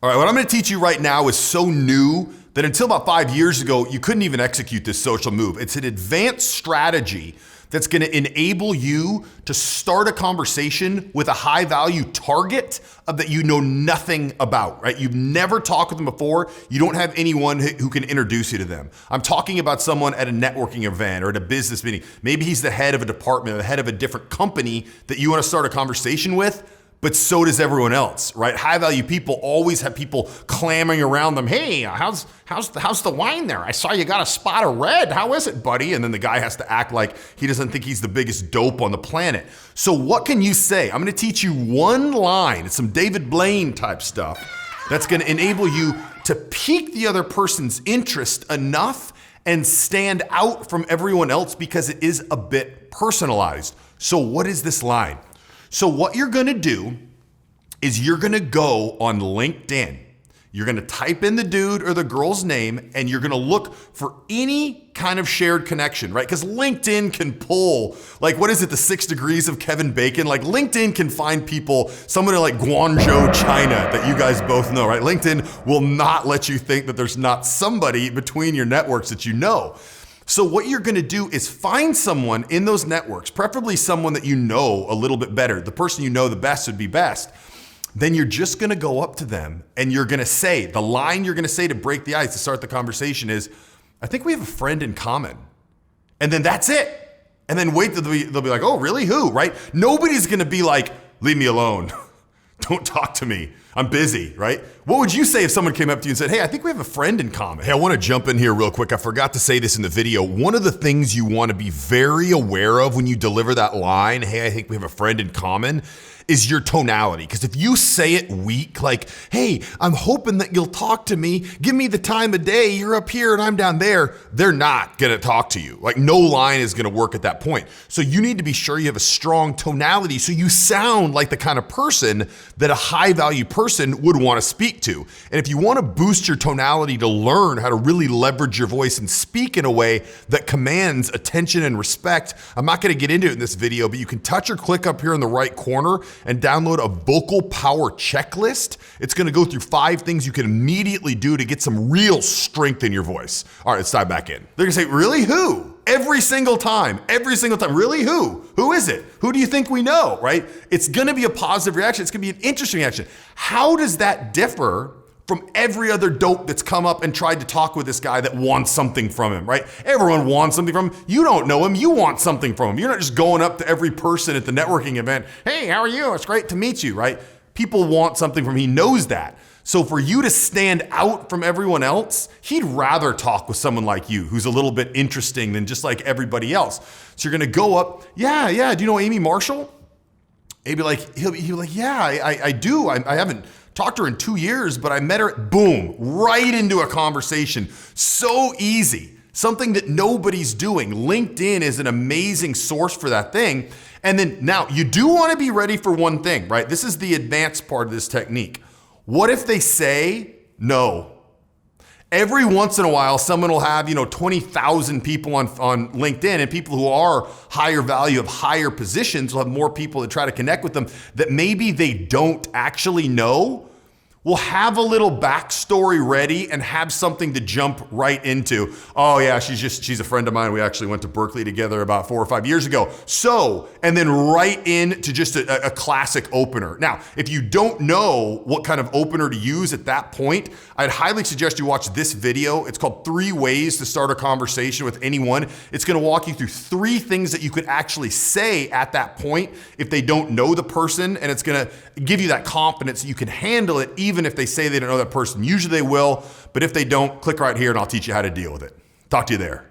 All right, what I'm gonna teach you right now is so new that until about 5 years ago, you couldn't even execute this social move. It's an advanced strategy that's gonna enable you to start a conversation with a high value target that you know nothing about, right? You've never talked with them before. You don't have anyone who can introduce you to them. I'm talking about someone at a networking event or at a business meeting. Maybe he's the head of a department or the head of a different company that you wanna start a conversation with, but so does everyone else, right? High value people always have people clamoring around them. Hey, how's the wine there? I saw you got a spot of red. How is it, buddy? And then the guy has to act like he doesn't think he's the biggest dope on the planet. So what can you say? I'm gonna teach you one line. It's some David Blaine type stuff that's gonna enable you to pique the other person's interest enough and stand out from everyone else because it is a bit personalized. So what is this line? So what you're gonna do is you're gonna go on LinkedIn. You're gonna type in the dude or the girl's name and you're gonna look for any kind of shared connection, right? Because LinkedIn can pull, like, what is it, the 6 degrees of Kevin Bacon? Like LinkedIn can find people, someone in like Guangzhou, China that you guys both know, right? LinkedIn will not let you think that there's not somebody between your networks that you know. So what you're gonna do is find someone in those networks, preferably someone that you know a little bit better. The person you know the best would be best. Then you're just gonna go up to them and you're gonna say, the line you're gonna say to break the ice, to start the conversation is, I think we have a friend in common. And then that's it. And then wait, they'll be like, oh, really, who, right? Nobody's gonna be like, leave me alone. Don't talk to me. I'm busy, right? What would you say if someone came up to you and said, hey, I think we have a friend in common? Hey, I wanna jump in here real quick. I forgot to say this in the video. One of the things you wanna be very aware of when you deliver that line, hey, I think we have a friend in common, is your tonality. Because if you say it weak, like, hey, I'm hoping that you'll talk to me, give me the time of day, you're up here and I'm down there, they're not gonna talk to you. Like no line is gonna work at that point. So you need to be sure you have a strong tonality so you sound like the kind of person that a high value person would wanna speak to. And if you wanna boost your tonality to learn how to really leverage your voice and speak in a way that commands attention and respect, I'm not gonna get into it in this video, but you can touch or click up here in the right corner and download a vocal power checklist. It's gonna go through 5 things you can immediately do to get some real strength in your voice. All right, let's dive back in. They're gonna say, really, who? Every single time, really, who? Who is it? Who do you think we know, right? It's gonna be a positive reaction. It's gonna be an interesting reaction. How does that differ from every other dope that's come up and tried to talk with this guy that wants something from him, right? Everyone wants something from him. You don't know him, you want something from him. You're not just going up to every person at the networking event, hey, how are you? It's great to meet you, right? People want something from him, he knows that. So for you to stand out from everyone else, he'd rather talk with someone like you who's a little bit interesting than just like everybody else. So you're gonna go up, yeah, do you know Amy Marshall? He'll be like, yeah, I do. I haven't talked to her in 2 years, but I met her, boom, right into a conversation. So easy, something that nobody's doing. LinkedIn is an amazing source for that thing. And then now you do wanna be ready for one thing, right? This is the advanced part of this technique. What if they say no? Every once in a while, someone will have 20,000 people on LinkedIn, and people who are higher value of higher positions will have more people that try to connect with them that maybe they don't actually know. We'll have a little backstory ready and have something to jump right into. Oh yeah, she's a friend of mine. We actually went to Berkeley together about 4 or 5 years ago. So, and then right into just a classic opener. Now, if you don't know what kind of opener to use at that point, I'd highly suggest you watch this video. It's called 3 Ways to Start a Conversation with Anyone. It's gonna walk you through 3 things that you could actually say at that point if they don't know the person, and it's gonna give you that confidence that you can handle it even if they say they don't know that person. Usually they will, but if they don't, click right here and I'll teach you how to deal with it. Talk to you there.